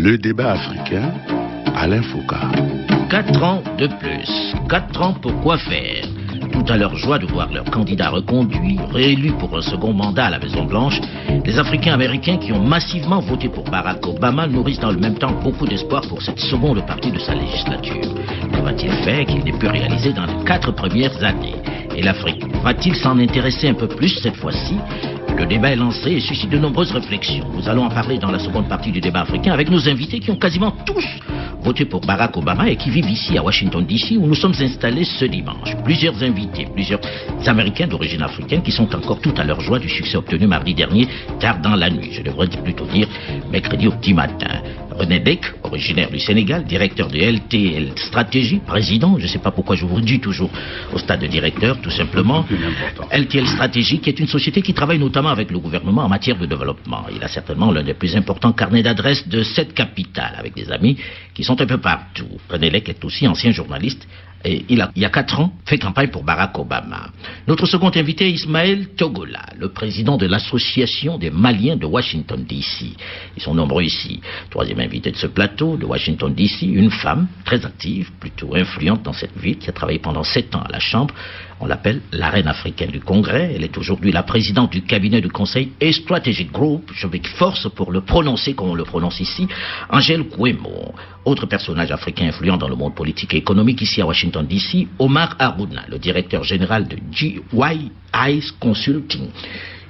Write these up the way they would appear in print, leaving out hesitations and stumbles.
Le débat africain, Alain Foucault. 4 ans de plus. 4 ans pour quoi faire? Tout à leur joie de voir leur candidat reconduit, réélu pour un second mandat à la Maison-Blanche, les Africains américains qui ont massivement voté pour Barack Obama nourrissent dans le même temps beaucoup d'espoir pour cette seconde partie de sa législature. Que va-t-il faire qu'il n'ait pu réaliser dans les 4 premières années? Et l'Afrique va-t-il s'en intéresser un peu plus cette fois-ci? Le débat est lancé et suscite de nombreuses réflexions. Nous allons en parler dans la seconde partie du débat africain avec nos invités qui ont quasiment tous voté pour Barack Obama et qui vivent ici à Washington DC où nous sommes installés ce dimanche. Plusieurs invités, plusieurs Américains d'origine africaine qui sont encore tout à leur joie du succès obtenu mardi dernier, tard dans la nuit. Je devrais plutôt dire mercredi au petit matin. René Dec, originaire du Sénégal, directeur de LTL Stratégie, président, je ne sais pas pourquoi je vous dis toujours au stade de directeur, tout simplement. LTL Stratégie, qui est une société qui travaille notamment avec le gouvernement en matière de développement. Il a certainement l'un des plus importants carnets d'adresses de cette capitale, avec des amis qui sont un peu partout. René Dec est aussi ancien journaliste. Et il y a 4 ans, fait campagne pour Barack Obama. Notre second invité est Ismaël Togola, le président de l'Association des Maliens de Washington DC. Ils sont nombreux ici. Troisième invité de ce plateau de Washington DC, une femme très active, plutôt influente dans cette ville, qui a travaillé pendant 7 ans à la Chambre. On l'appelle la reine africaine du Congrès. Elle est aujourd'hui la présidente du cabinet du Conseil et Strategic Group. Je vais force pour le prononcer comme on le prononce ici. Angèle Kouemo, autre personnage africain influent dans le monde politique et économique ici à Washington DC, Omar Harouna, le directeur général de GWI Consulting.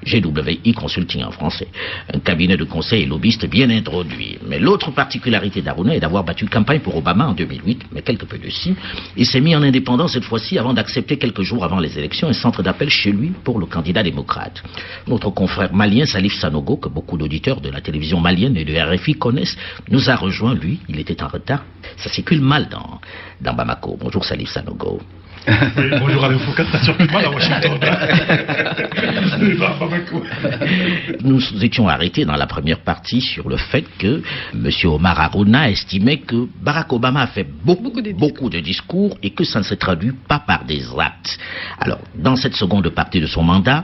GWI Consulting en français, un cabinet de conseil et lobbyiste bien introduit. Mais l'autre particularité d'Harouna est d'avoir battu campagne pour Obama en 2008, mais quelque peu dessus. Il s'est mis en indépendant cette fois-ci avant d'accepter quelques jours avant les élections un centre d'appel chez lui pour le candidat démocrate. Notre confrère malien Salif Sanogo, que beaucoup d'auditeurs de la télévision malienne et de RFI connaissent, nous a rejoint, lui, il était en retard. Ça circule mal dans Bamako. Bonjour Salif Sanogo. Oui, bonjour Alain Foucault, t'as surpris mal à Washington. Nous étions arrêtés dans la première partie sur le fait que M. Omar Harouna estimait que Barack Obama a fait beaucoup de discours et que ça ne se traduit pas par des actes. Alors, dans cette seconde partie de son mandat,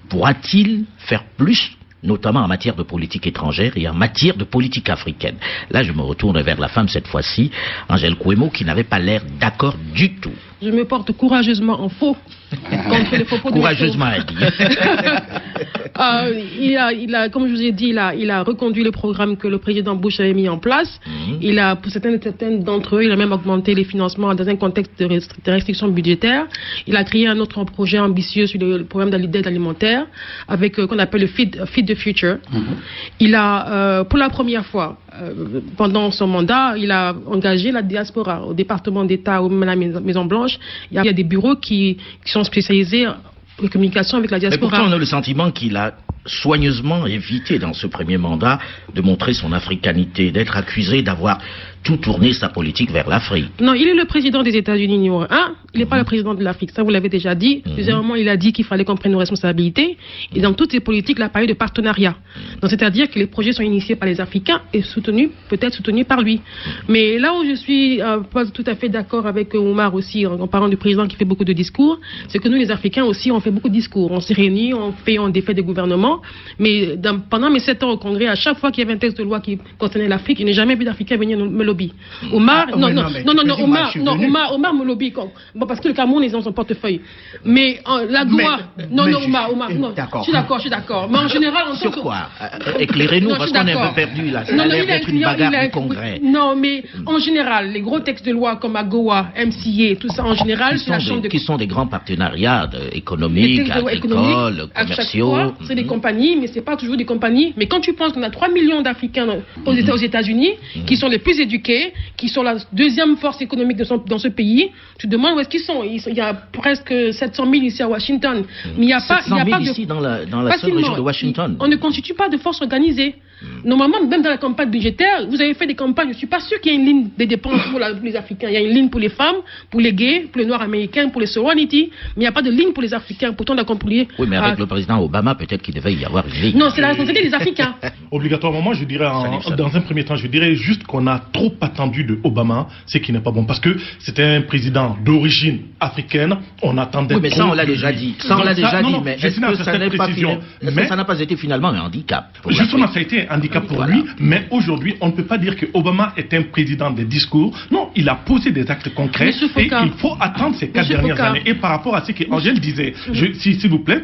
pourra-t-il faire plus, notamment en matière de politique étrangère et en matière de politique africaine? Là, je me retourne vers la femme cette fois-ci, Angèle Kouemo, qui n'avait pas l'air d'accord du tout. Je me porte courageusement en faux contre les propos de courageusement, elle dit. Il a, comme je vous ai dit, il a reconduit le programme que le président Bush avait mis en place. Il a, pour certains d'entre eux, il a même augmenté les financements dans un contexte de restrictions budgétaires. Il a créé un autre projet ambitieux sur le programme d'aide alimentaire avec qu'on appelle le Feed the Future. Il a, pour la première fois, pendant son mandat, il a engagé la diaspora au département d'État ou même à la Maison-Blanche. Il y a des bureaux qui sont spécialisés en communication avec la diaspora. Mais pourtant, on a le sentiment qu'il a soigneusement évité dans ce premier mandat de montrer son africanité, d'être accusé d'avoir tout tourné sa politique vers l'Afrique. Non, il est le président des États-Unis numéro 1. Il n'est pas le président de l'Afrique. Ça, vous l'avez déjà dit. Plusieurs moments, il a dit qu'il fallait qu'on prenne nos responsabilités. Et dans toutes ces politiques, il a parlé de partenariat. Donc, c'est-à-dire que les projets sont initiés par les Africains et peut-être soutenus par lui. Mais là où je suis pas tout à fait d'accord avec Omar aussi, en parlant du président qui fait beaucoup de discours, c'est que nous, les Africains aussi, on fait beaucoup de discours. On se réunit, on défait des gouvernements. Mais pendant mes 7 ans au Congrès, à chaque fois qu'il y avait un texte de loi qui concernait l'Afrique, je n'ai jamais vu d'Africains venir me lobby. Omar, Omar me lobby. Bon, parce que le Cameroun, ils ont son portefeuille. Mais la Goa, Omar, non. Je suis d'accord. Mais en général, sur quoi? Éclairez-nous, parce qu'on est un peu perdu là. Ça a l'air d'être une bagarre du Congrès. Non, mais en général, les gros textes de loi comme AGOA, MCA, tout ça, en général, c'est la chambre de... Qui sont des grands partenariats économiques, agricoles, commerciaux. C'est des compagnies, mais c'est pas toujours des compagnies. Mais quand tu penses qu'on a 3 millions d'Africains aux États-Unis, qui sont les plus éduqués, qui sont la deuxième force économique dans ce pays, tu te demandes où est-ce qu'ils sont. Il y a presque 700 000 ici à Washington. Mais il n'y a pas... 700 000 ici dans la seule région de Washington. On ne constitue pas de force organisée. Normalement, même dans la campagne budgétaire, vous avez fait des campagnes, je ne suis pas sûr qu'il y ait une ligne de dépenses pour les Africains. Il y a une ligne pour les femmes, pour les gays, pour les Noirs américains, pour les sorority, mais il n'y a pas de ligne pour les Africains. Pourtant, on a compris... Oui, mais avec le président Obama, peut-être qu'il devait y avoir une ligne. Non, c'est la responsabilité des Africains. Obligatoirement, moi, je dirais, dans un premier temps, je dirais juste qu'on a trop attendu de Obama, ce qui n'est pas bon. Parce que c'était un président d'origine africaine, on attendait... Oui, mais ça, on l'a déjà dit. Mais est-ce que ça n'a pas été finalement un handicap? Justement, ça a été un handicap. Africa pour lui, mais aujourd'hui, on ne peut pas dire que Obama est un président des discours. Non, il a posé des actes concrets et il faut attendre ces 4 dernières années. Et par rapport à ce qu'Angèle disait, s'il vous plaît,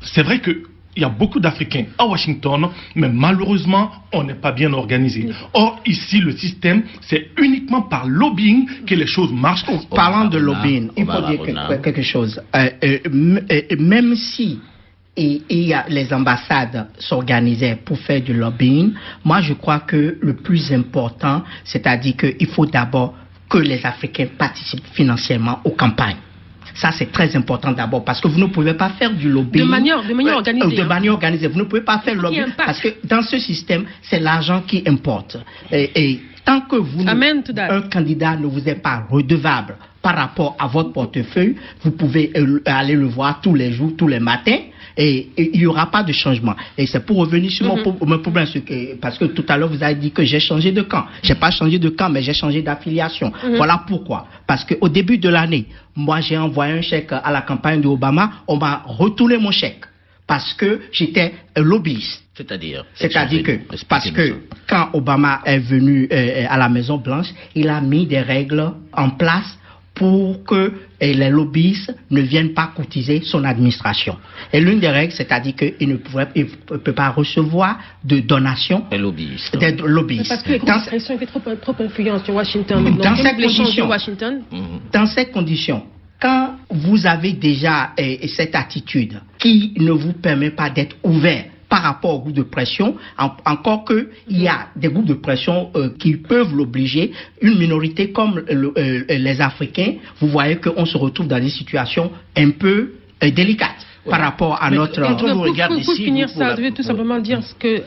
c'est vrai que il y a beaucoup d'Africains à Washington, mais malheureusement, on n'est pas bien organisé. Or, ici, le système, c'est uniquement par lobbying que les choses marchent. Parlant de lobbying, il faut dire quelque chose. Même si les ambassades s'organisaient pour faire du lobbying, moi, je crois que le plus important, c'est-à-dire qu'il faut d'abord que les Africains participent financièrement aux campagnes. Ça, c'est très important d'abord parce que vous ne pouvez pas faire du lobbying. De manière organisée. De manière organisée. Vous ne pouvez pas faire le lobbying parce que dans ce système, c'est l'argent qui importe. Et tant que un candidat ne vous est pas redevable par rapport à votre portefeuille, vous pouvez aller le voir tous les jours, tous les matins. Et il n'y aura pas de changement. Et c'est pour revenir sur mon problème, parce que tout à l'heure vous avez dit que j'ai changé de camp. J'ai pas changé de camp, mais j'ai changé d'affiliation. Voilà pourquoi. Parce qu'au début de l'année, moi j'ai envoyé un chèque à la campagne d'Obama, on m'a retourné mon chèque parce que j'étais lobbyiste. C'est-à-dire que parce que quand Obama est venu à la Maison Blanche, il a mis des règles en place pour que les lobbyistes ne viennent pas cotiser son administration. Et l'une des règles, c'est-à-dire qu'il ne peut pas recevoir de donations des lobbyistes. Parce que les administrations étaient trop influentes sur Washington. Dans ces conditions, quand vous avez déjà cette attitude qui ne vous permet pas d'être ouvert par rapport aux groupes de pression, encore qu'il y a des groupes de pression qui peuvent l'obliger, une minorité comme les Africains, vous voyez qu'on se retrouve dans des situations un peu délicates. Par rapport à notre... Pour finir ça, je vais tout simplement dire que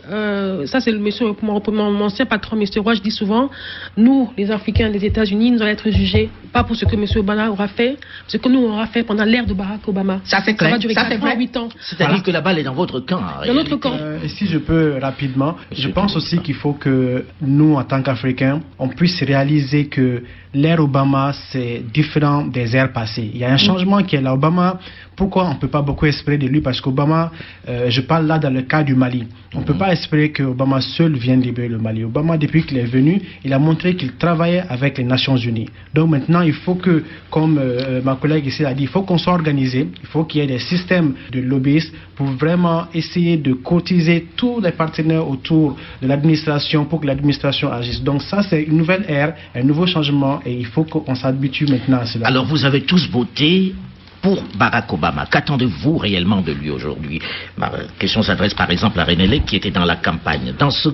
ça c'est mon ancien patron, M. Roy, je dis souvent, nous, les Africains des États-Unis, nous allons être jugés, pas pour ce que M. Obama aura fait, ce que nous on aura fait pendant l'ère de Barack Obama. Ça c'est clair. Ça va durer 4 ans, 8 ans. C'est-à-dire que la balle est dans votre camp. Dans notre camp. Si je peux rapidement, je pense aussi qu'il faut que nous, en tant qu'Africains, on puisse réaliser que l'ère Obama, c'est différent des ères passées. Il y a un changement qui est là. Obama, pourquoi on ne peut pas beaucoup espérer de lui? Parce qu'Obama, je parle là dans le cas du Mali. On ne peut pas espérer qu'Obama seul vienne libérer le Mali. Obama, depuis qu'il est venu, il a montré qu'il travaillait avec les Nations Unies. Donc maintenant, il faut que, comme ma collègue ici a dit, il faut qu'on soit organisé. Il faut qu'il y ait des systèmes de lobbyistes pour vraiment essayer de cotiser tous les partenaires autour de l'administration pour que l'administration agisse. Donc ça, c'est une nouvelle ère, un nouveau changement et il faut qu'on s'habitue maintenant à cela. Alors vous avez tous voté pour Barack Obama. Qu'attendez-vous réellement de lui aujourd'hui? Ma question s'adresse par exemple à René Lévesque qui était dans la campagne. Dans ce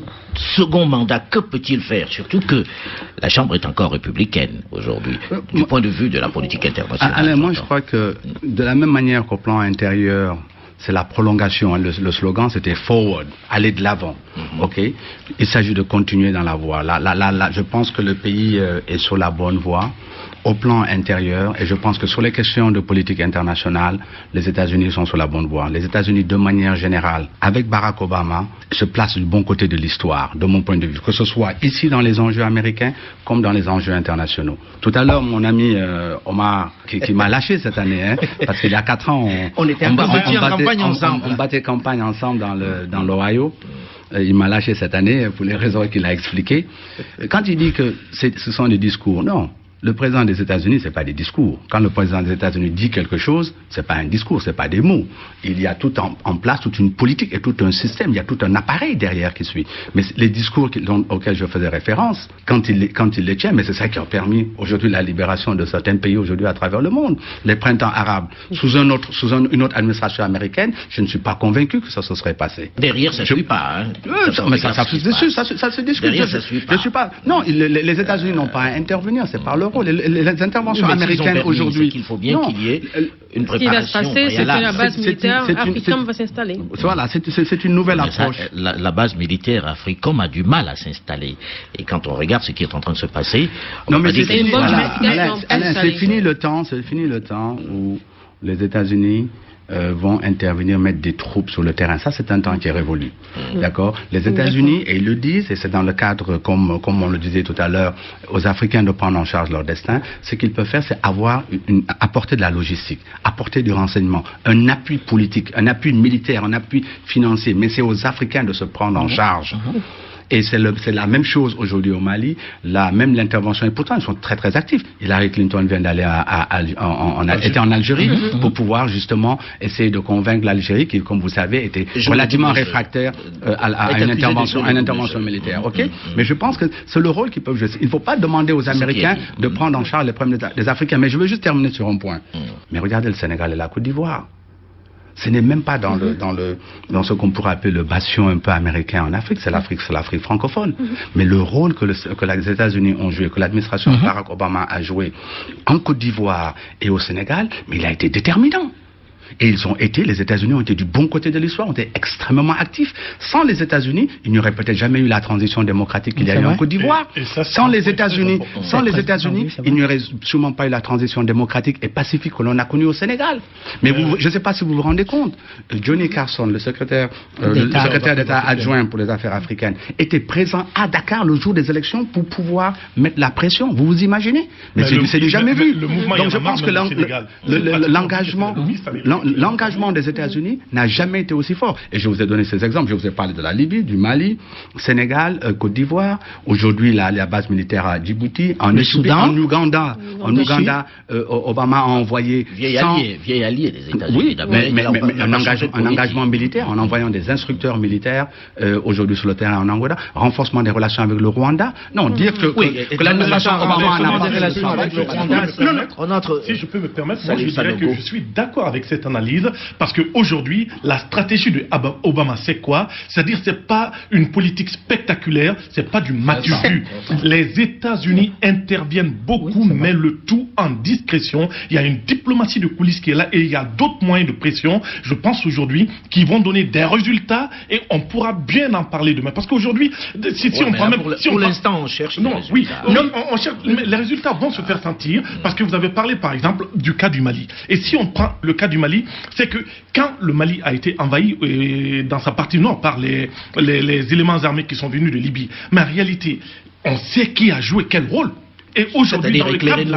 second mandat, que peut-il faire? Surtout que la Chambre est encore républicaine aujourd'hui, du point de vue de la politique internationale. Alain, moi je crois que de la même manière qu'au plan intérieur, c'est la prolongation. Le slogan, c'était forward, aller de l'avant. Okay? Il s'agit de continuer dans la voie. Là, je pense que le pays est sur la bonne voie au plan intérieur, et je pense que sur les questions de politique internationale, les États-Unis sont sur la bonne voie. Les États-Unis, de manière générale, avec Barack Obama, se placent du bon côté de l'histoire, de mon point de vue, que ce soit ici dans les enjeux américains, comme dans les enjeux internationaux. Tout à l'heure, mon ami Omar, qui m'a lâché cette année, hein, parce qu'il y a 4 ans, on battait campagne ensemble dans l'Ohio. Il m'a lâché cette année pour les raisons qu'il a expliquées. Quand il dit que ce sont des discours, non. Le président des États-Unis, c'est pas des discours. Quand le président des États-Unis dit quelque chose, c'est pas un discours, c'est pas des mots. Il y a tout en place, toute une politique et tout un système, il y a tout un appareil derrière qui suit. Mais les discours auxquels je faisais référence, quand il les tient, mais c'est ça qui a permis aujourd'hui la libération de certains pays aujourd'hui à travers le monde. Les printemps arabes, sous une autre administration américaine, je ne suis pas convaincu que ça se serait passé. Derrière, ça ne suit pas. Hein. Mais ça se discute. Derrière, ça suit pas. Je suis pas. Non, les États-Unis n'ont pas à intervenir, c'est par leur. Les interventions américaines aujourd'hui. Il faut bien qu'il y ait une préparation. Ce qui va se passer, c'est que la base militaire africaine va s'installer. Voilà, c'est une nouvelle approche. La base militaire africaine a du mal à s'installer. Et quand on regarde ce qui est en train de se passer, non mais c'est fini le temps où les États-Unis vont intervenir, mettre des troupes sur le terrain. Ça, c'est un temps qui est révolu. D'accord? Les États-Unis, et ils le disent, et c'est dans le cadre, comme on le disait tout à l'heure, aux Africains de prendre en charge leur destin, ce qu'ils peuvent faire, c'est apporter de la logistique, apporter du renseignement, un appui politique, un appui militaire, un appui financier. Mais c'est aux Africains de se prendre en charge. Et c'est la même chose aujourd'hui au Mali, même l'intervention, et pourtant ils sont très très actifs. Hillary Clinton vient d'aller était en Algérie pour pouvoir justement essayer de convaincre l'Algérie qui, comme vous savez, était relativement réfractaire à une intervention militaire. Ok? Mais je pense que c'est le rôle qu'ils peuvent jouer. Il ne faut pas demander aux Américains de prendre en charge les problèmes des Africains. Mais je veux juste terminer sur un point. Mais regardez le Sénégal et la Côte d'Ivoire. Ce n'est même pas dans ce qu'on pourrait appeler le bastion un peu américain en Afrique, c'est l'Afrique francophone. Mais le rôle que les États-Unis ont joué, que l'administration Barack Obama a joué en Côte d'Ivoire et au Sénégal, mais il a été déterminant. Et les États-Unis ont été du bon côté de l'histoire, ont été extrêmement actifs. Sans les États-Unis, il n'y aurait peut-être jamais eu la transition démocratique qu'il y a eu en Côte d'Ivoire. Sans les États-Unis, il n'y aurait sûrement pas eu la transition démocratique et pacifique que l'on a connue au Sénégal. Mais je ne sais pas si vous vous rendez compte. Johnny Carson, le secrétaire d'État adjoint pour les affaires africaines, était présent à Dakar le jour des élections pour pouvoir mettre la pression. Vous vous imaginez? Mais c'est du jamais vu. Donc je pense que l'engagement des États-Unis n'a jamais été aussi fort. Et je vous ai donné ces exemples. Je vous ai parlé de la Libye, du Mali, Sénégal, Côte d'Ivoire. Aujourd'hui, la base militaire à Djibouti, en Ouganda. En Ouganda, Obama a envoyé... Vieil allié des États-Unis. Oui, mais un engagement militaire en envoyant des instructeurs militaires aujourd'hui sur le terrain en Angola. Renforcement des relations avec le Rwanda. Non, dire que l'administration Obama n'a pas des relations avec le Rwanda. Si je peux me permettre, moi je dirais que je suis d'accord avec cette analyse, parce qu'aujourd'hui, la stratégie de Obama, c'est quoi? C'est-à-dire, c'est pas une politique spectaculaire, c'est pas du matu vu. Les États-Unis interviennent beaucoup, mais le tout en discrétion. Il y a une diplomatie de coulisses qui est là, et il y a d'autres moyens de pression, je pense aujourd'hui, qui vont donner des résultats, et on pourra bien en parler demain. Parce qu'aujourd'hui, pour l'instant, on cherche les résultats. Oui, on cherche, mais les résultats vont se faire sentir, parce que vous avez parlé, par exemple, du cas du Mali. Et si on prend le cas du Mali, c'est que quand le Mali a été envahi dans sa partie nord par les éléments armés qui sont venus de Libye, mais en réalité, on sait qui a joué quel rôle. Et aujourd'hui, dans le cadre de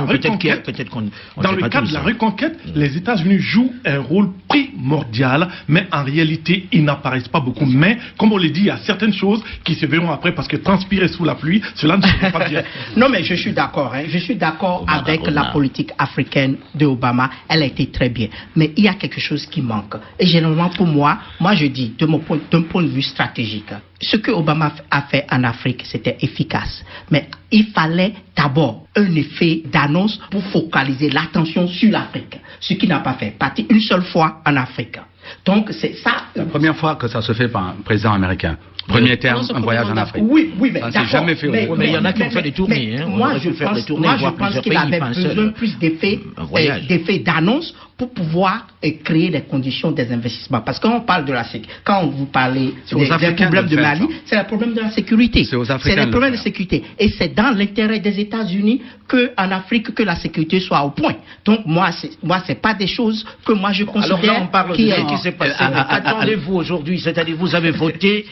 la reconquête, les États-Unis jouent un rôle primordial, mais en réalité, ils n'apparaissent pas beaucoup. Mais, comme on l'a dit, il y a certaines choses qui se verront après, parce que transpirer sous la pluie, cela ne se fait pas bien. Non, mais je suis d'accord. Je suis d'accord avec la politique africaine de Obama. Elle a été très bien. Mais il y a quelque chose qui manque. Et généralement, pour moi je dis, d'un point de vue stratégique, ce que Obama a fait en Afrique, c'était efficace. Mais il fallait d'abord un effet d'annonce pour focaliser l'attention sur l'Afrique. Ce qu'il n'a pas fait. Parti une seule fois en Afrique. Donc c'est ça. La première fois que ça se fait par un président américain. Premier terme, un voyage en Afrique. Oui, mais ça s'est jamais fait. Mais il y en a qui ont fait des tournées. Moi, je pense qu'il avait besoin plus d'effets d'annonce pour pouvoir créer les conditions des investissements. Parce que quand on parle de la sécurité, quand vous parlez des problèmes de Mali, c'est le problème de la sécurité. C'est le problème de sécurité. Et c'est dans l'intérêt des États-Unis qu'en Afrique, que la sécurité soit au point. Donc, moi, c'est pas des choses que moi je considère. Alors là, on parle de ce qui s'est passé. Attendez-vous aujourd'hui, c'est-à-dire vous avez voté,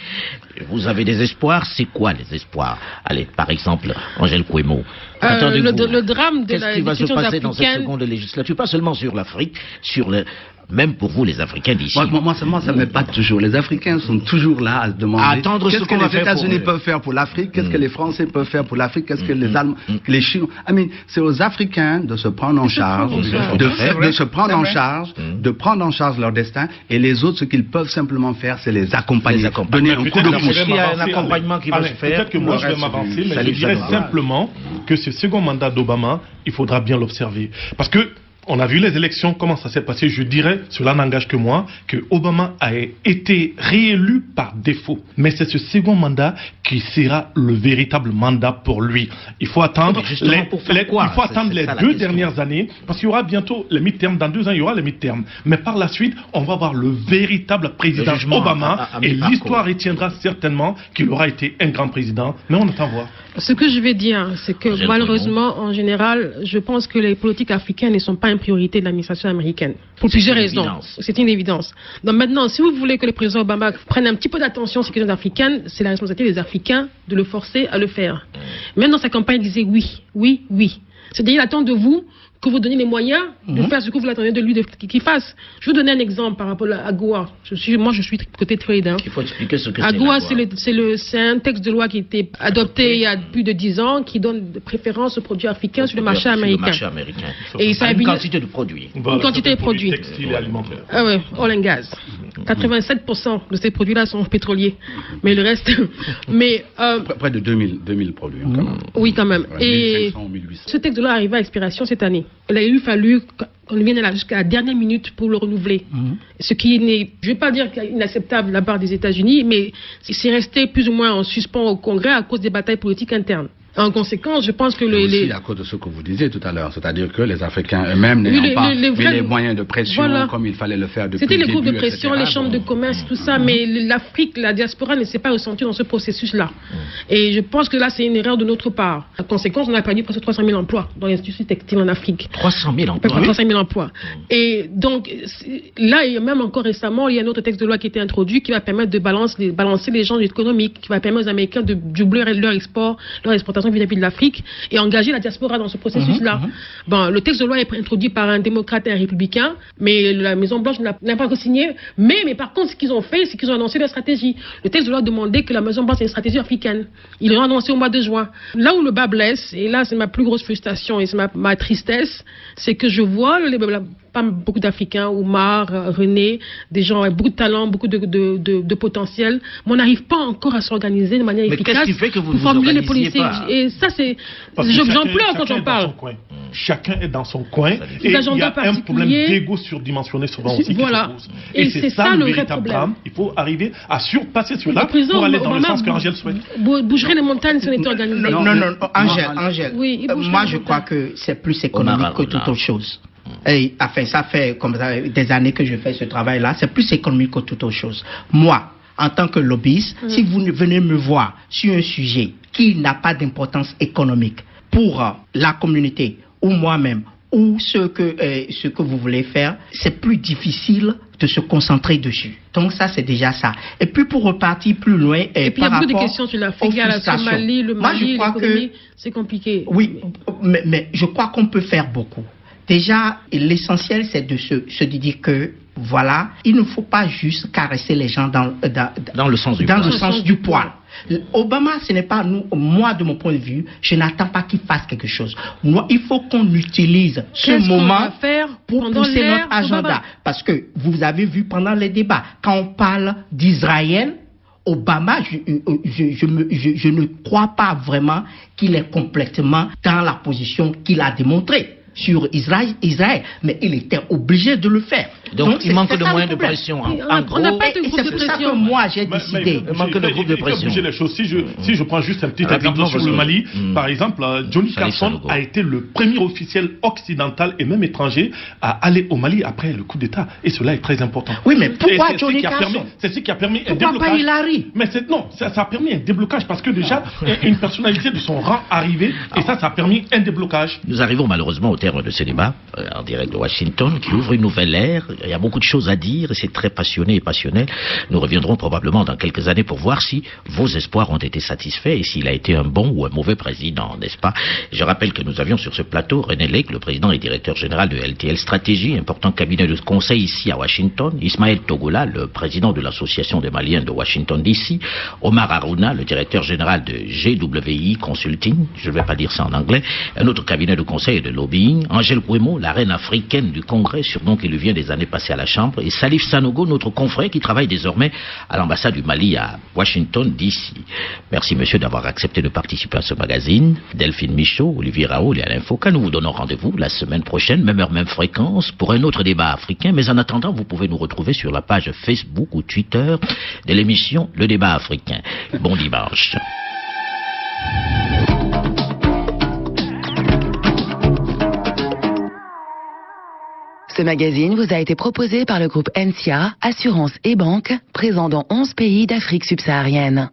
vous avez des espoirs. C'est quoi les espoirs? Allez, par exemple, Angèle Kouemo. Le drame de la qu'est-ce qui va se passer africaine dans cette seconde législature? Pas seulement sur l'Afrique, même pour vous, les Africains d'ici. Moi, ça ne m'est pas toujours. Les Africains sont toujours là à se demander qu'est-ce que les États-Unis peuvent faire pour l'Afrique, qu'est-ce que les Français peuvent faire pour l'Afrique, qu'est-ce que les Allemands, les Chinois. C'est aux Africains de se prendre en charge, de prendre en charge leur destin, et les autres, ce qu'ils peuvent simplement faire, c'est les accompagner, donner un coup de pouce. Il y a un accompagnement qui va se faire. Peut-être que moi, je vais m'avancer, mais je dirais simplement que ce second mandat d'Obama, il faudra bien l'observer. Parce que on a vu les élections, comment ça s'est passé. Je dirais, cela n'engage que moi, que Obama a été réélu par défaut. Mais c'est ce second mandat qui sera le véritable mandat pour lui. Il faut attendre les 2 dernières années, parce qu'il y aura bientôt les midterms. Dans 2 ans, il y aura les midterms. Mais par la suite, on va voir le véritable président Obama, et l'histoire retiendra certainement qu'il aura été un grand président. Mais on attend voir. Ce que je vais dire, c'est que malheureusement, en général, je pense que les politiques africaines ne sont pas une priorité de l'administration américaine. Pour plusieurs raisons. C'est une évidence. Donc maintenant, si vous voulez que le président Obama prenne un petit peu d'attention sur les questions africaines, c'est la responsabilité des Africains de le forcer à le faire. Même dans sa campagne, il disait oui, oui, oui. C'est-à-dire, il attend de vous que vous donniez les moyens de faire ce que vous l'attendez de lui qu'il fasse. Je vais vous donner un exemple par rapport à AGOA. Moi, je suis côté trade. Hein. Il faut expliquer ce que c'est. AGOA, c'est un texte de loi qui a été adopté il y a plus de 10 ans, qui donne de préférence aux produits africains sur le marché américain. Et ça une quantité de produits. Une quantité de produits. Textiles et alimentaires. Ah ouais, oil and gas. 87% de ces produits-là sont pétroliers. Mais le reste... mais, près de 2000 produits. Quand même. Oui, quand même. Voilà, et 1500, 1800. ce texte de loi arrive à expiration cette année. Il a fallu qu'on vienne jusqu'à la dernière minute pour le renouveler. Ce qui n'est, je ne vais pas dire inacceptable de la part des États-Unis, mais c'est resté plus ou moins en suspens au Congrès à cause des batailles politiques internes. En conséquence, je pense que aussi à cause de ce que vous disiez tout à l'heure, c'est-à-dire que les Africains eux-mêmes n'ayant pas les moyens de pression comme il fallait le faire depuis le début. C'était les groupes de pression, les chambres de commerce, tout ça, mais l'Afrique, la diaspora ne s'est pas ressentie dans ce processus-là. Et je pense que là, c'est une erreur de notre part. En conséquence, on a perdu presque 300 000 emplois dans l'industrie textile en Afrique. 300 000 emplois. 300 000 emplois. Et donc, là, et même encore récemment, il y a un autre texte de loi qui a été introduit qui va permettre de balancer les gens économiques, qui va permettre aux Américains de doubler leur exportation vis-à-vis de l'Afrique et engager la diaspora dans ce processus-là. Bon, le texte de loi est introduit par un démocrate et un républicain, mais la Maison-Blanche n'a pas signé. Mais par contre, ce qu'ils ont fait, c'est qu'ils ont annoncé leur stratégie. Le texte de loi demandait que la Maison-Blanche ait une stratégie africaine. Ils l'ont annoncé au mois de juin. Là où le bas blesse, et là c'est ma plus grosse frustration et c'est ma tristesse, c'est que je vois pas beaucoup d'Africains, Oumar, René, des gens avec beaucoup de talent, beaucoup de potentiel, mais on n'arrive pas encore à s'organiser de manière efficace. Mais qu'est-ce qui fait que vous pour formuler les politiques pas? Et ça, j'en pleure quand j'en parle. Chacun est dans son coin et il y a un problème d'égo surdimensionné souvent aussi. Voilà. Qui se pose. Et c'est ça le véritable drame. Il faut arriver à surpasser cela pour aller dans le sens qu'Angèle souhaite. Bougerait les montagnes si on était organisé. Non, Angèle. Oui, moi, je crois que c'est plus économique que toute autre chose. Et, enfin, ça fait comme ça, des années que je fais ce travail-là. C'est plus économique que toute autre chose. Moi, en tant que lobbyiste, si vous venez me voir sur un sujet qui n'a pas d'importance économique pour la communauté ou moi-même, ou ce que vous voulez faire, c'est plus difficile de se concentrer dessus. Donc ça, c'est déjà ça. Et puis pour repartir plus loin, et puis il y a beaucoup de questions sur l'Afrique, la Somalie, le Mali, l'économie, c'est compliqué. Oui, mais je crois qu'on peut faire beaucoup. Déjà, l'essentiel, c'est de se dire que, voilà, il ne faut pas juste caresser les gens dans le sens du poil. Obama, ce n'est pas nous, moi de mon point de vue, je n'attends pas qu'il fasse quelque chose. Moi, il faut qu'on utilise ce moment pour pousser notre agenda. Obama. Parce que vous avez vu pendant les débats, quand on parle d'Israël, Obama, je ne crois pas vraiment qu'il est complètement dans la position qu'il a démontrée sur Israël, mais il était obligé de le faire. Donc il manque de moyens de pression. On n'a pas de groupe de pression. C'est ça que moi j'ai décidé. Il manque de groupe de pression. Les choses. Si je prends juste un petit exemple sur le Mali, par exemple, Johnny Carson a été le premier officiel occidental et même étranger à aller au Mali après le coup d'État. Et cela est très important. Oui, mais pourquoi Johnny Carson? C'est ce qui a permis un déblocage. Pourquoi pas Hillary? Mais non, ça a permis un déblocage parce que déjà, une personnalité de son rang arrivait et ça a permis un déblocage. Nous arrivons malheureusement au terme de ce débat en direct de Washington qui ouvre une nouvelle ère. Il y a beaucoup de choses à dire et c'est très passionné et passionnel. Nous reviendrons probablement dans quelques années pour voir si vos espoirs ont été satisfaits et s'il a été un bon ou un mauvais président, n'est-ce pas? Je rappelle que nous avions sur ce plateau René Lake, le président et directeur général de LTL Stratégie, important cabinet de conseil ici à Washington, Ismaël Togola, le président de l'association des Maliens de Washington DC, Omar Harouna, le directeur général de GWI Consulting, je ne vais pas dire ça en anglais, un autre cabinet de conseil et de lobbying, Angèle Kouemo, la reine africaine du Congrès, surnom qui lui vient des années passées à la Chambre, et Salif Sanogo, notre confrère qui travaille désormais à l'ambassade du Mali à Washington DC. Merci monsieur d'avoir accepté de participer à ce magazine. Delphine Michaud, Olivier Raoul et Alain Foucault, nous vous donnons rendez-vous la semaine prochaine, même heure, même fréquence, pour un autre débat africain. Mais en attendant, vous pouvez nous retrouver sur la page Facebook ou Twitter de l'émission Le Débat Africain. Bon dimanche. Ce magazine vous a été proposé par le groupe NCA, Assurance et Banque, présent dans 11 pays d'Afrique subsaharienne.